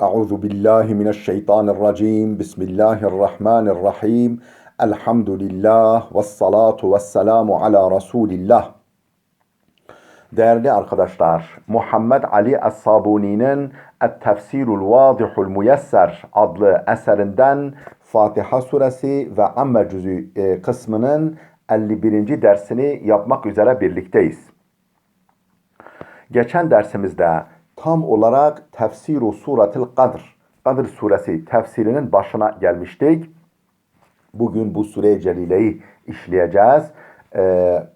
Euzu billahi mineşşeytanirracim. Bismillahirrahmanirrahim. Elhamdülillah ve salatu ve selamu ala Resulillah. Değerli arkadaşlar, Muhammed Ali Es-Sabuni'nin Et-Tefsirul Vadihul Muyesser adlı eserinden Fatiha suresi ve Amme cüzü kısmının 51. dersini yapmak üzere birlikteyiz. Geçen dersimizde tam olarak Tefsir-u Suratil Kadr, Kadr suresi tefsirinin başına gelmiştik. Bugün bu sure-i celileyi işleyeceğiz.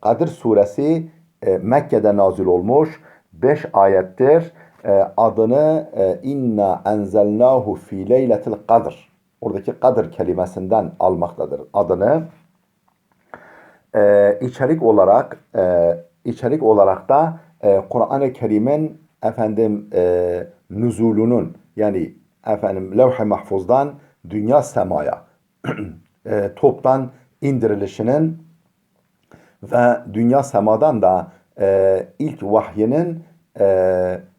Kadr suresi Mekke'de nazil olmuş 5 ayettir. Adını İnna enzelnahu fi leyletil kadr. Oradaki kadr kelimesinden almaktadır adını. İçerik olarak da Kur'an-ı Kerim'in nüzulunun yani Levh-i Mahfuz'dan dünya semaya toptan indirilişinin ve dünya semadan da ilk vahyinin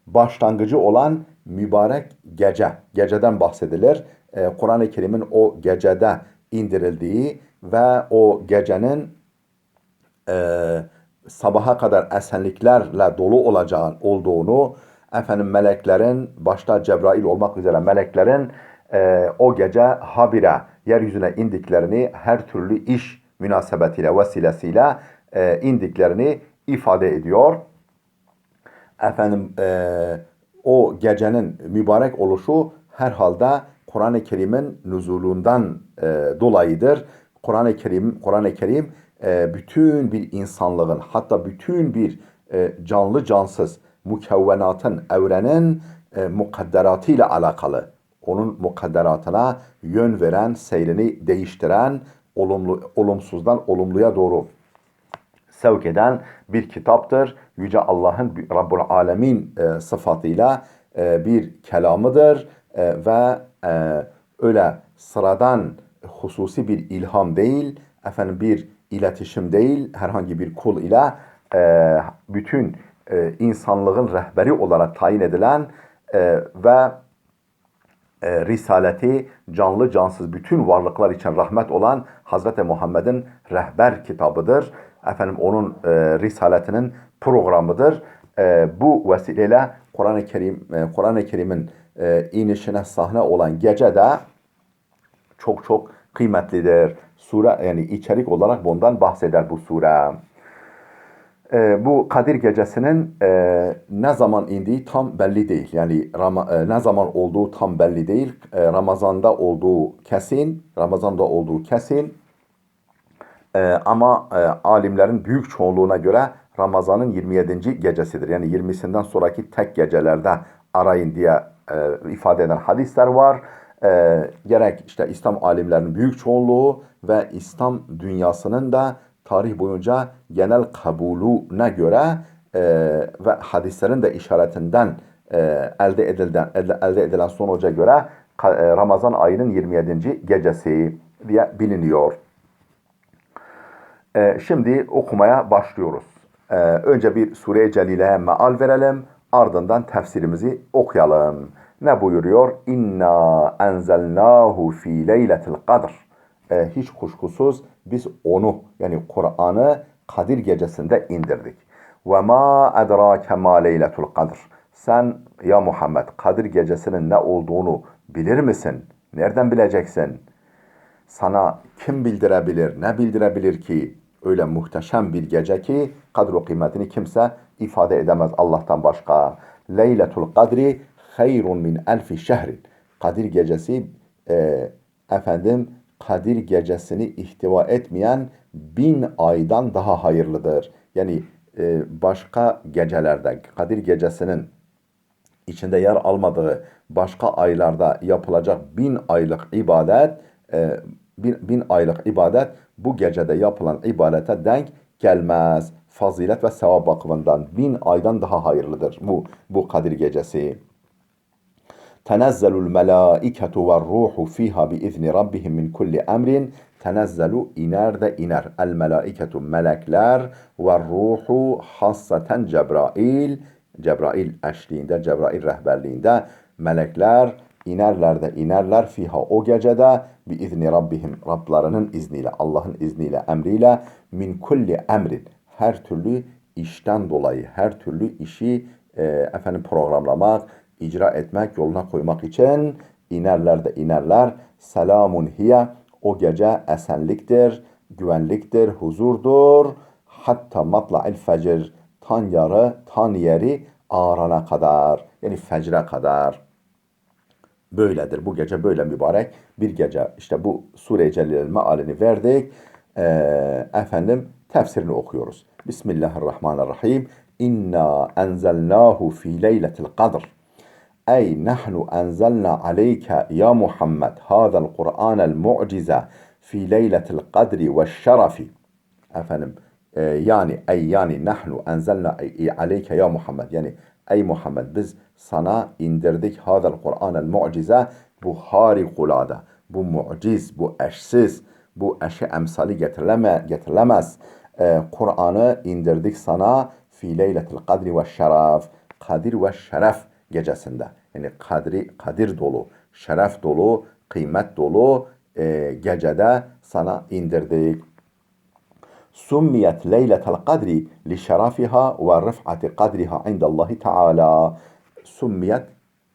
başlangıcı olan mübarek geceden bahsedilir. Kur'an-ı Kerim'in o gecede indirildiği ve o gecenin sabaha kadar esenliklerle dolu olduğunu, meleklerin, başta Cebrail olmak üzere meleklerin o gece habire yeryüzüne indiklerini, her türlü iş münasebetiyle, vesilesiyle indiklerini ifade ediyor. O gecenin mübarek oluşu herhalde Kur'an-ı Kerim'in nüzulundan dolayıdır. Kur'an-ı Kerim bütün bir insanlığın, hatta bütün bir canlı cansız mükevvenatın, evrenin mukadderatıyla alakalı. Onun mukadderatına yön veren, seyrini değiştiren, olumsuzdan olumluya doğru sevk eden bir kitaptır. Yüce Allah'ın Rabbul Alemin sıfatıyla bir kelamıdır ve öyle sıradan hususi bir ilham değil, bir iletişim değil, herhangi bir kul ile bütün insanlığın rehberi olarak tayin edilen ve risaleti canlı cansız bütün varlıklar için rahmet olan Hazreti Muhammed'in rehber kitabıdır. Onun risaletinin programıdır. Bu vesileyle Kur'an-ı Kerim'in inişine sahne olan gece de çok çok kıymetlidir. Sure yani içerik olarak bundan bahseder bu sure. Bu Kadir Gecesi'nin ne zaman indiği tam belli değil. Yani ne zaman olduğu tam belli değil. Ramazan'da olduğu kesin. Ama alimlerin büyük çoğunluğuna göre Ramazan'ın 27. gecesidir. Yani 20'sinden sonraki tek gecelerde arayın diye ifade eden hadisler var. Gerek işte İslam alimlerinin büyük çoğunluğu ve İslam dünyasının da tarih boyunca genel kabulüne göre ve hadislerin de işaretinden elde edilen sonuca göre Ramazan ayının 27. gecesi diye biliniyor. Şimdi okumaya başlıyoruz. Önce bir Sure-i Celile'ye meal verelim, ardından tefsirimizi okuyalım. Ne buyuruyor? İnna enzelnahu fi leyletil kadr. Hiç kuşkusuz biz onu yani Kur'an'ı Kadir gecesinde indirdik. Ve ma edrake ma leyletul kadr. Sen ya Muhammed Kadir gecesinin ne olduğunu bilir misin? Nereden bileceksin? Sana kim bildirebilir, ne bildirebilir ki? Öyle muhteşem bir gece ki kadro kıymetini kimse ifade edemez Allah'tan başka. Leyletul kadri hayrun min elfi şehrin. Kadir gecesi Kadir gecesini ihtiva etmeyen 1000 aydan daha hayırlıdır. Yani başka gecelerde Kadir gecesinin içinde yer almadığı başka aylarda yapılacak 1000 aylık ibadet 1000 aylık ibadet bu gecede yapılan ibadete denk gelmez. Fazilet ve sevap bakımından 1000 aydan daha hayırlıdır bu Kadir gecesi. Tenezzelul melâiketu ve ruhu fiha biizni rabbihim min kulli emrin. Tenezzelu iner de iner. El melâiketu melekler ve ruhu hassaten Cebrail. Cebrail eşliğinde, Cebrail rehberliğinde melekler İnerler de inerler fiha o gecede biizni rabbihim Rablarının izniyle, Allah'ın izniyle, emriyle min kulli emrin her türlü işten dolayı, her türlü işi programlamak, icra etmek, yoluna koymak için inerler de inerler. Selamun hiye o gece esenliktir, güvenliktir, huzurdur. Hatta matla'il fecr tan yeri ağarana kadar yani fecre kadar. Böyledir. Bu gece böyle mübarek bir gece. İşte bu Sure-i Celile'nin mealini verdik. Tefsirini okuyoruz. Bismillahirrahmanirrahim. İnna enzelnahu fi leyletil kadr. Ey nahnu enzelna aleyke ya Muhammed hadal Kur'anel mu'cize fi leyletil kadri ve şerefi. Efendim yani nahnu enzelna aleyke ya Muhammed yani ey Muhammed biz sana indirdik hadal Kur'anel mu'cize bu harikulade, bu muciz, bu eşsiz, bu eşe emsali getirilemez. Kur'an'ı indirdik sana fi leyletil kadri ve şeref, kadir ve şeref gecesinde. Yani kadir dolu, şeref dolu, kıymet dolu gecede sana indirdik. Summiyet leyletel kadri li şerafiha ve rıf'ati kadriha indallahi teala. Summiyet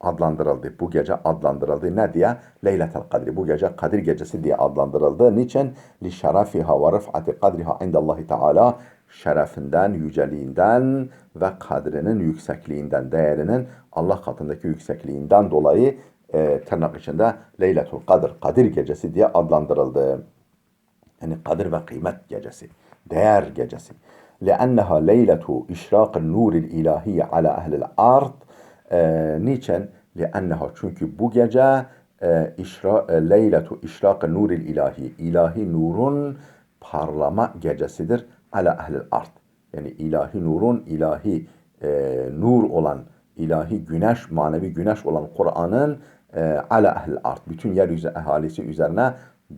adlandırıldı. Bu gece adlandırıldı. Ne diye? Leyletel kadri. Bu gece Kadir gecesi diye adlandırıldı. Niçin? Li şerafiha ve rıf'ati kadriha indallahi teala. Şerefinden, yüceliğinden ve kadrinin yüksekliğinden, değerinin Allah katındaki yüksekliğinden dolayı tırnak içinde Leyletul Kadir, Kadir gecesi diye adlandırıldı. Yani kadir ve kıymet gecesi, değer gecesi. لأنها ليلة إشراق النور الإلهي على أهل الأرض. Niçin? لأنها çünkü bu gece leyletu işrak nuril ilahi. İlahi nurun parlama gecesidir. Ala ehlil ard. Yani ilahi nurun, ilahi nur olan, ilahi güneş, manevi güneş olan Kur'an'ın ala ehlil ard. Bütün yeryüzü ahalisi üzerine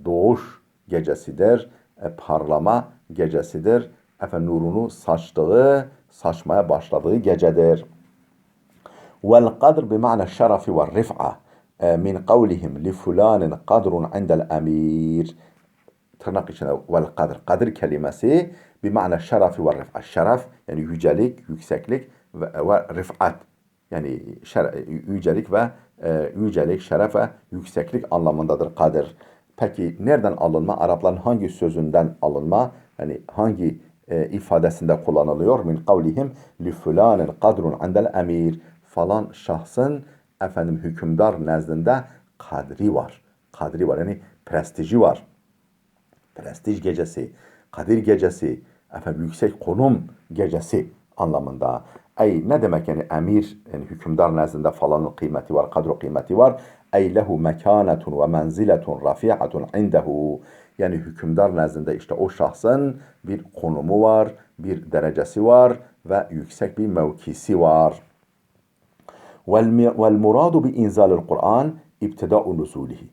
doğuş gecesidir. Parlama gecesidir. Nurunu saçmaya başladığı gecedir. Vel kadr bima'na şerefi ve rif'a min kavlihim li fulanin kadrun indel emir. Tırnak içinde vel kadr. Kadir kelimesi bima'na şerefi ve rif'a. Şeref yani yücelik, yükseklik ve rif'at. Yani yücelik, şeref ve yükseklik anlamındadır kadir. Peki nereden alınma? Arapların hangi sözünden alınma? Yani hangi ifadesinde kullanılıyor? Min kavlihim li fulanin kadrun indel emir. Falan şahsın hükümdar nezdinde kadri var. Kadri var yani prestiji var. Prestij gecesi, Kadir gecesi, yüksek konum gecesi anlamında. Ne demek yani emir, yani hükümdar nezdinde falanın kıymeti var, kadro kıymeti var. Lehu mekanetun ve menziletun rafi'atun indehu. Yani hükümdar nezdinde işte o şahsın bir konumu var, bir derecesi var ve yüksek bir mevkisi var. Vel muradu bi inzalil Kur'an ibtida'u nuzulihi.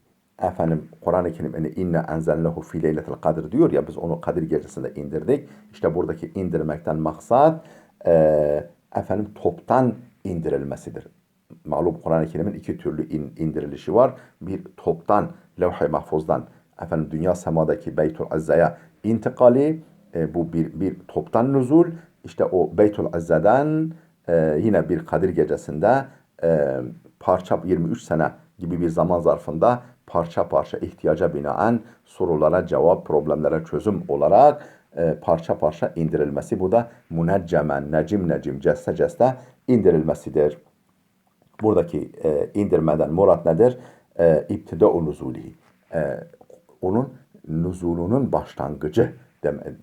Kur'an-ı Kerim yani inne enzelnehu fi leyletil kadr diyor ya biz onu Kadir gecesinde indirdik. İşte buradaki indirmekten maksat toptan indirilmesidir. Malum Kur'an-ı Kerim'in iki türlü indirilişi var. Bir toptan levh-i mahfuzdan dünya semadaki Beytul Azza'ya intikali bu bir toptan nüzul. İşte o Beytul Azza'dan yine bir Kadir gecesinde parça 23 sene gibi bir zaman zarfında parça parça ihtiyaca binaen sorulara cevap, problemlere çözüm olarak parça parça indirilmesi. Bu da muneccemen, necim, ceste indirilmesidir. Buradaki indirmeden murat nedir? İbtida'u nuzulihi. Onun nuzulunun başlangıcı.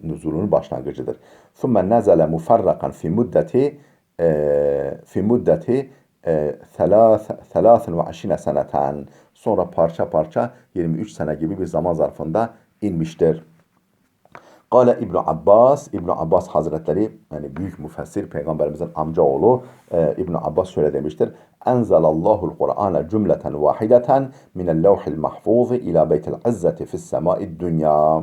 Nuzulunun başlangıcıdır. ثُمَّ نَزَلَ مُفَرَّقًا fi muddeti 23 seneten. Sonra parça parça 23 sene gibi bir zaman zarfında inmiştir. Kale İbn Abbas Hazretleri yani büyük müfessir peygamberimizin amcaoğlu İbn Abbas şöyle demiştir. Enzelallahul Kur'ane cümleten vahideten minel levhil mahfuz ila beytil izzeti fis sema'id dünya.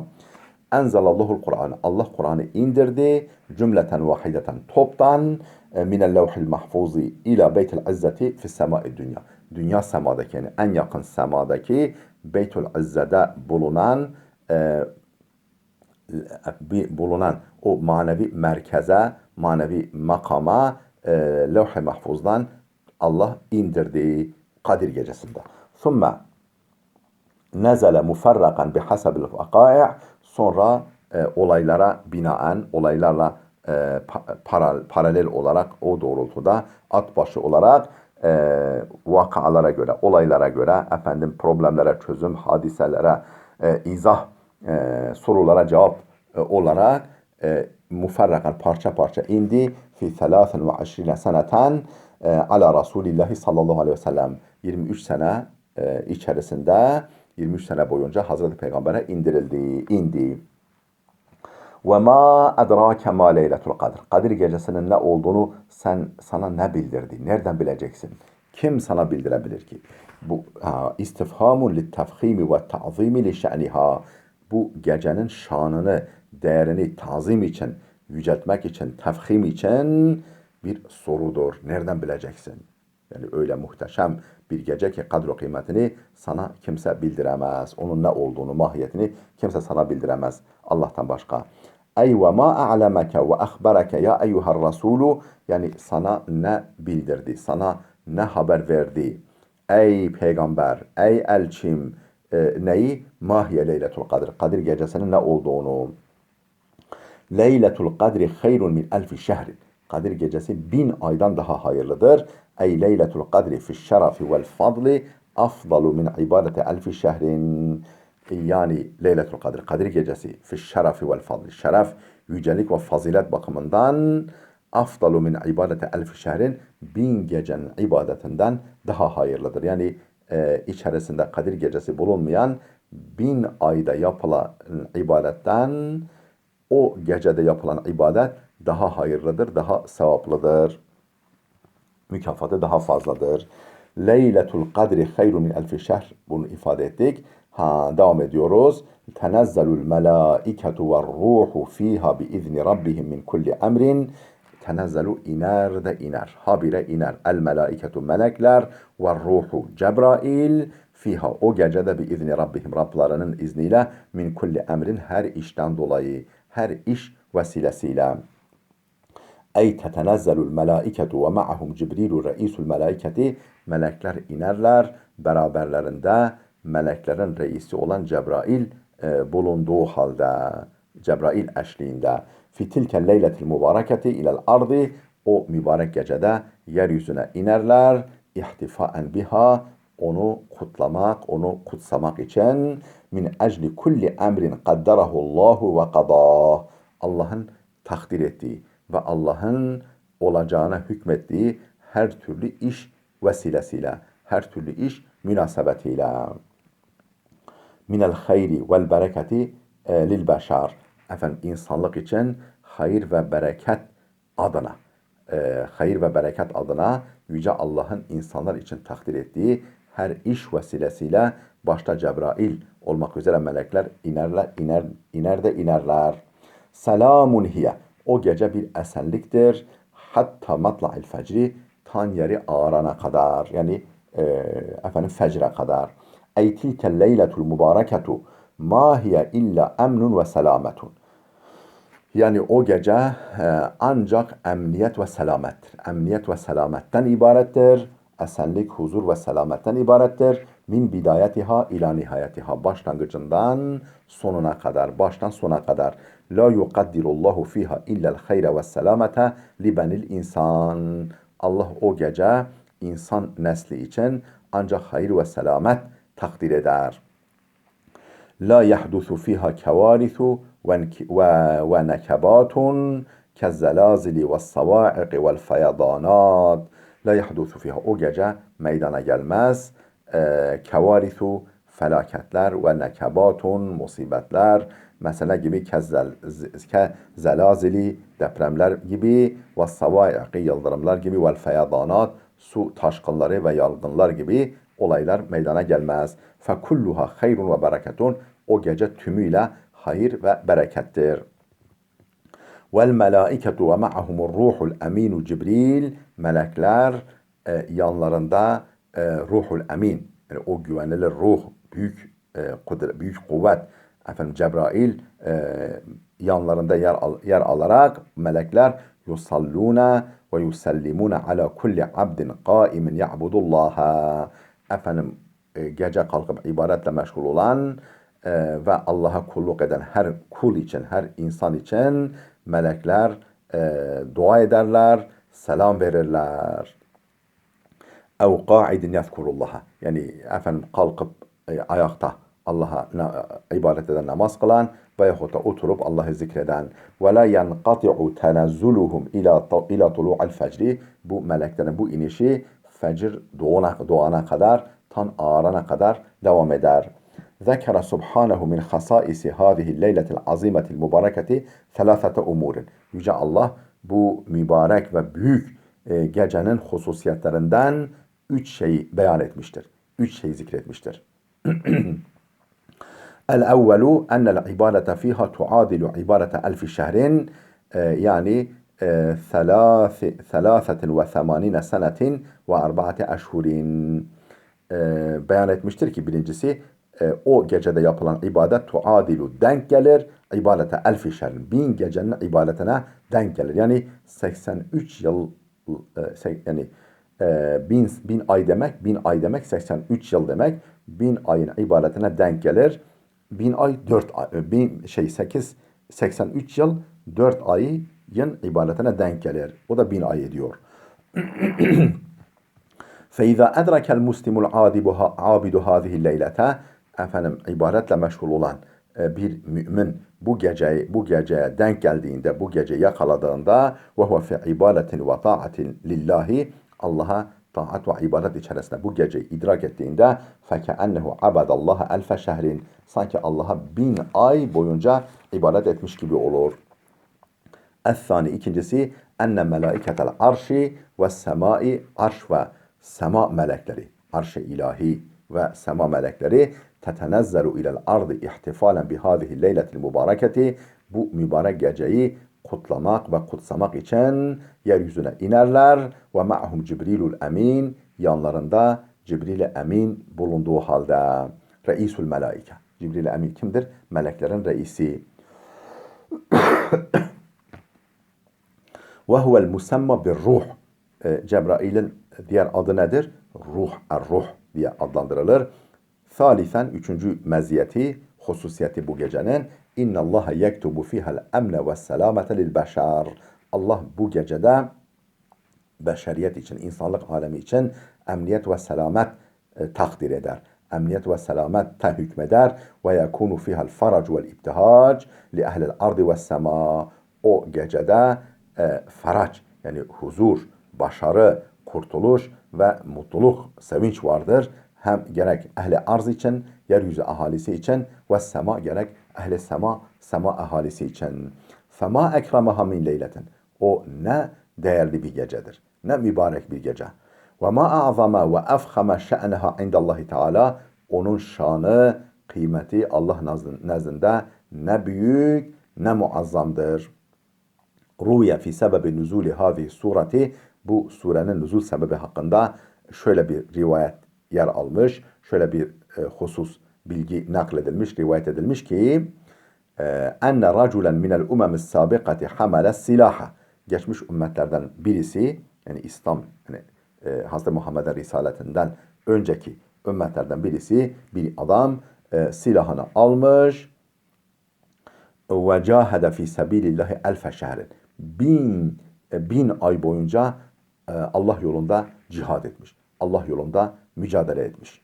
Enzelallahul Kur'an. Allah Kur'an'ı indirdi cümleten vahideten toptan minel levhil mahfuzi ila beytil izzeti fis sema'id dünya. dünya semadaki yani en yakın semadaki Beytül İzze'de bulunan o manevi merkeze, manevi makama Levh-i Mahfuz'dan Allah indirdi Kadir gecesinde. Sümme nezele muferrakan bihasabil vakâ'i' sonra olaylara binaen, olaylarla paralel olarak o doğrultuda at başı olarak vakalara göre, olaylara göre efendim problemlere çözüm, hadiselere izah, sorulara cevap olarak muferrakan parça parça indi fi 23 seneten ala Resulillahi sallallahu aleyhi ve sellem 23 sene içerisinde 23 sene boyunca Hazreti Peygamber'e indi. Ve ma edrake ma leyletul kadr. Kadir gecesinin ne olduğunu sana ne bildirdi? Nereden bileceksin? Kim sana bildirebilir ki? Bu istifhamun lit tefhimi ve ta'zimi li şe'niha. Bu gecenin şanını, değerini tazim için, yüceltmek için, tefhim için bir sorudur. Nereden bileceksin? Yani öyle muhteşem bir gece ki kadro kıymetini sana kimse bildiremez. Onun ne olduğunu, mahiyetini kimse sana bildiremez Allah'tan başka. Ey ve ma a'lemeke ve ahbereke ya eyyuhar rasulu, yani sana ne bildirdi, sana ne haber verdi? Ey peygamber, ey elçim, neyi? Mahiye leyletul kadir. Kadir gecesinin ne olduğunu. Leyletul kadri hayrun min elfi şehrin. Kadir gecesi 1000 aydan daha hayırlıdır. Ey leyletul kadri fi şerafi vel fadli afdalu min ibadete elfi şehrin. Yani Leyletul Kadir, Kadir gecesi fi şerafi vel fadli. Şeref, yücelik ve fazilet bakımından afdalu min ibadete elfi şehrin 1000 gecenin ibadetinden daha hayırlıdır. Yani içerisinde Kadir gecesi bulunmayan 1000 ayda yapılan ibadetten o gecede yapılan ibadet daha hayırlıdır, daha sevaplıdır. Mükafatı daha fazladır. Leyletul kadri hayrun min elfi şehr. Bunu ifade ettik. Devam ediyoruz. Tenezzelul melâiketu ve ruhu fiha biizni rabbihim min kulli emrin. Tenezzelu iner de iner. Habire iner. El melâiketu melekler ve ruhu Cebrail fiha o gecede biizni rabbihim Rablarının izniyle min kulli emrin her işten dolayı her iş vesilesiyle. Ey tetenezzelul melâiketu ve ma'ahum Cibrilu reisul melâiketi melekler inerler beraberlerinde meleklerin reisi olan Cebrail bulunduğu halde Cebrail eşliğinde fitilken leyletil mübareketi ilel ardı o mübarek gecede yeryüzüne inerler ihtifaen biha onu kutlamak, onu kutsamak için min ecli kulli emrin kadderahullahu ve qadah Allah'ın takdir ettiği ve Allah'ın olacağına hükmettiği her türlü iş vesilesiyle, her türlü iş münasebetiyle. Minel hayri vel bereketi lil beşar. Efendim insanlık için hayır ve bereket adına, hayır ve bereket adına Yüce Allah'ın insanlar için takdir ettiği her iş vesilesiyle başta Cebrail olmak üzere melekler inerler. Selamun hiye. O gece bir esenliktir. Hatta matla'il fecri tan yeri ağarana kadar. Yani efendim fecre kadar. Ey tilkel leyletul mübareketu ma hiye illa emnun ve selametun. Yani o gece ancak emniyet ve selamettir. Emniyet ve selametten ibarettir. Esenlik, huzur ve selametten ibarettir. Min bidayetiha ila nihayetiha. Başlangıcından sonuna kadar, baştan sona kadar. La yukaddirullahu fiha illel hayre ve selamete li benil insan. Allah o gece insan nesli için ancak hayır ve selamet takdir eder. La yahdusu fiha kevarisu ve nekebatun kezzelazili ve savaiqi vel feyadanat. La yahdusu fiha o gece meydana gelmez. Kevarisu felaketler ve nekebatun musibetler. Mesela gibi zelazili depremler gibi ve savaiqi yıldırımlar gibi vel feyadanat su taşkınları ve yangınlar gibi olaylar meydana gelmez. Fekulluha hayrun ve bereketun o gece tümüyle hayır ve berekettir. Vel melaiketu ve ma'ahumur ruhul eminu Cibril melekler yanlarında ruhul emin, yani o güvenilir ruh, büyük büyük kuvvet, efendim Cebrail yanlarında yer alarak melekler yusalluna ve yusallimuna ala kulli abdin qaimin ya'budullaha, efendim gece kalkıp ibadetle meşgul olan ve Allah'a kulluk eden her kul için, her insan için melekler dua ederler, selam verirler. Ev qa'idin yezkurullaha. Yani efendim kalkıp ayakta Allah'a ibadet eden, namaz kılan veyahut da oturup Allah'ı zikreden. Ve la yenqati'u tenezzuluhum ila tulu'al fecri. Bu meleklerin bu inişi fecir doğana kadar, tan ağarana kadar devam eder. Zekere subhanehu min hasaisi hâzihi leyletil azimetil mübareketi thelâfete umurin. Yüce Allah bu mübarek ve büyük gecenin hususiyetlerinden üç şeyi beyan etmiştir. Üç şeyi zikretmiştir. El-evvelu ennel ibadete fiha tuadilu ibadete elfi şehrin, yani thelâfetin ve themanine senetin ve arba'ate eşhurin. Beyan etmiştir ki birincisi o gecede yapılan ibadet tuadilu denk gelir ibadete elfi şehrin, 1000 gecenin ibadetine denk gelir. Yani 83 yıl, yani bin ay demek, 1000 ay demek 83 yıl demek. 1000 ayın ibadetine denk gelir. 1000 ay 4 ay, 83 yıl 4 ayın ibadetine denk gelir. O da 1000 ay ediyor. فَاِذَا اَدْرَكَ الْمُسْلِمُ الْعَابِدُ هَذِهِ اللَّيْلَةَ, efendim ibadetle meşgul olan bir mümin bu geceye denk geldiğinde, bu gece yakaladığında ve huve fi ibadetin ve taatin lillahi, Allah'a taat ve ibadet içerisinde bu geceyi idrak ettiğinde fekeennehu abadallaha elfe şehrin, sanki Allah'a 1000 ay boyunca ibadet etmiş gibi olur. Es-sani, ikincisi enne melaiketel arşi ve semai, arş ve sema melekleri, arş-ı ilahi ve sema melekleri tetenezzelu ilel ardı ihtifalen bihâzihi leyletil mübareketi, bu mübarek geceyi kutlamak ve kutsamak için yeryüzüne inerler ve ma'hum Cibrilul Emin, yanlarında Cibril-i Emin bulunduğu halde. Reisul melaike. Cibril-i Emin kimdir? Meleklerin reisi. Ve huvel musemma bir ruh. Cebrail'in diğer adı nedir? Ruh, er-ruh diye adlandırılır. Salisen, üçüncü meziyeti, hususiyeti bu gecenin, İnna Allah yektubu fihal emne ve selamete lil beşer. Allah bu gecede beşeriyet için, insanlık alemi için emniyet ve selamet takdir eder. Emniyet ve selamet hükmeder. Ve yekunu fihal farac vel ibtihac li ehlil ardı ve sema. O gecede farac, yani huzur, başarı, kurtuluş ve mutluluk, sevinç vardır. Hem gerek ehli arz için, yeryüzü ahalisi için ve sema gerek ehli sema ahalisi için. Fema ekremaha min leyletin. O ne değerli bir gecedir. Ne mübarek bir gece. Ve ma a'zama ve afkhama şe'neha indallahi teala. Onun şanı, kıymeti Allah nezdinde ne büyük ne muazzamdır. Ruya fi sebebi nüzuli hazi sureti. Bu surenin nüzul sebebi hakkında şöyle bir rivayet yer almış. Şöyle bir husus bilgi nakledilmiş, rivayet edilmiş ki enne raculen minel umemis sabikati hamales silaha. Geçmiş ümmetlerden birisi, yani İslam, yani Hazreti Muhammed'in risaletinden önceki ümmetlerden birisi, bir adam silahını almış ve cahede fi sabilillahi elfe şehrin. 1000 ay boyunca Allah yolunda cihad etmiş. Allah yolunda mücadele etmiş.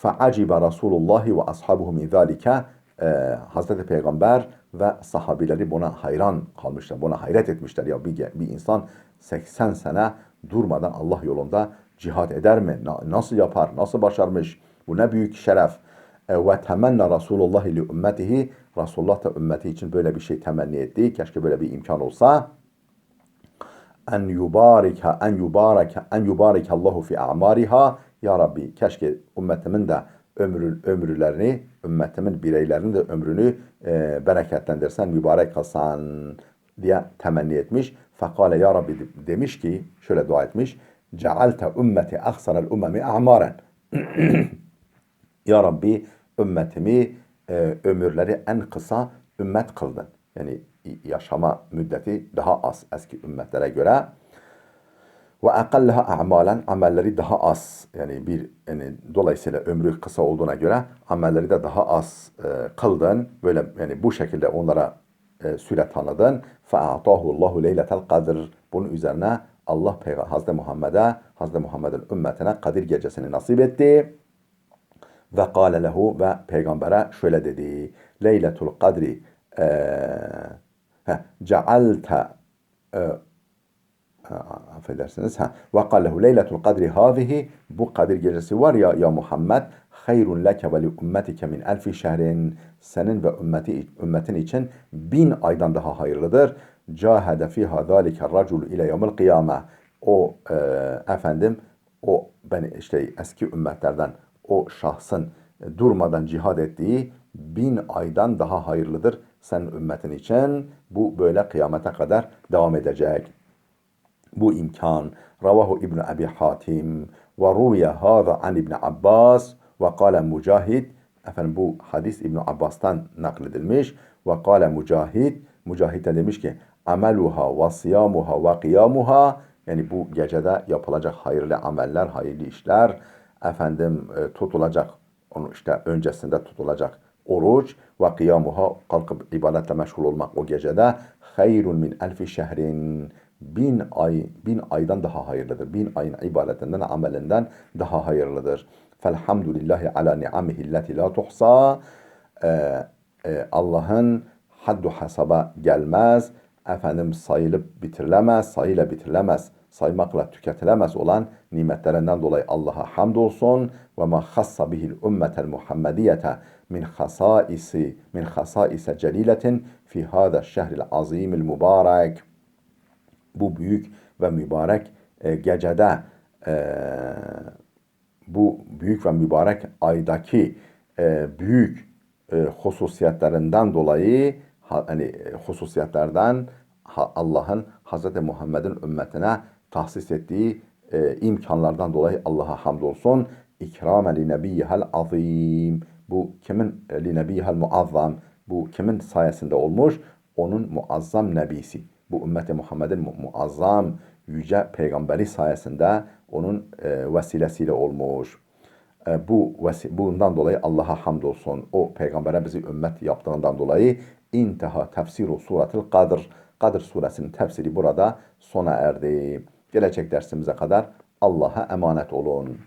فَعَجِبَ Resulullah ve ashabuhu min zâlike. Hazreti Peygamber ve sahabileri buna hayran kalmışlar. Buna hayret etmişler. Ya bir insan 80 sene durmadan Allah yolunda cihad eder mi? Nasıl yapar? Nasıl başarmış? Bu ne büyük şeref. Ve temenna Resulullah li ümmetihi. Resulullah da ümmeti için böyle bir şey temenni etti. Keşke böyle bir imkan olsa. En yubarike Allahu fi a'mariha. Ya Rabbi, keşke ümmetimin de ömürlerini, ümmetimin bireylerinin de ömrünü bereketlendirsen, mübarek kılsan diye temenni etmiş. Fekale, ya Rabbi demiş ki, şöyle dua etmiş. cealte ümmeti ahsanel ümmemi a'maren. Ya Rabbi ümmetimi ömürleri en kısa ümmet kıldın. Yani yaşama müddeti daha az eski ümmetlere göre. Ve akallaha a'malen, amelleri daha az. Yani dolayısıyla ömrü kısa olduğuna göre amelleri de daha az kıldın. Böyle yani bu şekilde onlara süre tanıdın. Fe'atahu Allahu leyletel kadr. Bunun üzerine Allah Hazreti Muhammed'in ümmetine Kadir gecesini nasip etti. Ve kâle lehu, ve peygambere şöyle dedi. Leyletul kadri cealte affedersiniz. Ve kâlehu leyletul kadri hâzihi, bu Kadir gecesi var ya Muhammed, hayrun leke ve li ümmetike min elfi şehrin, senin ve ümmetin için 1000 aydan daha hayırlıdır. Cahede fiha zâlike racul ile yevmil kıyame. O işte eski ümmetlerden o şahsın durmadan cihad ettiği 1000 aydan daha hayırlıdır senin ümmetin için. Bu böyle kıyamete kadar devam edecek. Bu imkan. Ravahu İbn Abi Hatim ve ruviye hâza an İbn Abbas ve kâle Mücahid. Bu hadis İbn Abbas'tan nakledilmiş. Ve kâle Mücahid. Mücahid de demiş ki ameluha ve siyamuha ve kıyamuha, yani bu gecede yapılacak hayırlı ameller, hayırlı işler, tutulacak, onu işte öncesinde tutulacak oruç ve kıyamuha, kalkıp ibadetle meşgul olmak o gecede, hayrun min elfi şehrin, 1000 aydan daha hayırlıdır. 1000 ayın ibadetinden, amelinden daha hayırlıdır. Felhamdülillahi ala ni'amihi allati la tuhsa. Allah'ın haddu hesaba gelmez, sayılıp bitirilemez, sayıyla bitirilemez, saymakla tüketilemez olan nimetlerinden dolayı Allah'a hamdolsun. Ve ma hassa bihil ümmetel Muhammediyete min hasaise celiletin fi hâda şehril azimil mübarek. Bu büyük ve mübarek gecede, bu büyük ve mübarek aydaki büyük hususiyetlerinden dolayı, hususiyetlerden Allah'ın Hz. Muhammed'in ümmetine tahsis ettiği imkanlardan dolayı Allah'a hamdolsun. İkramen li nebiyyihel azim. Bu kimin? Li nebiyyihel muazzam. Bu kimin sayesinde olmuş? Onun muazzam nebisi. Bu ümmeti Muhammed'in muazzam yüce peygamberi sayesinde, onun vesilesiyle olmuş. Bundan dolayı Allah'a hamdolsun. O peygambere bizi ümmet yaptığından dolayı intaha tefsiru suratul Kadr. Kadr suresinin tefsiri burada sona erdi. Gelecek dersimize kadar Allah'a emanet olun.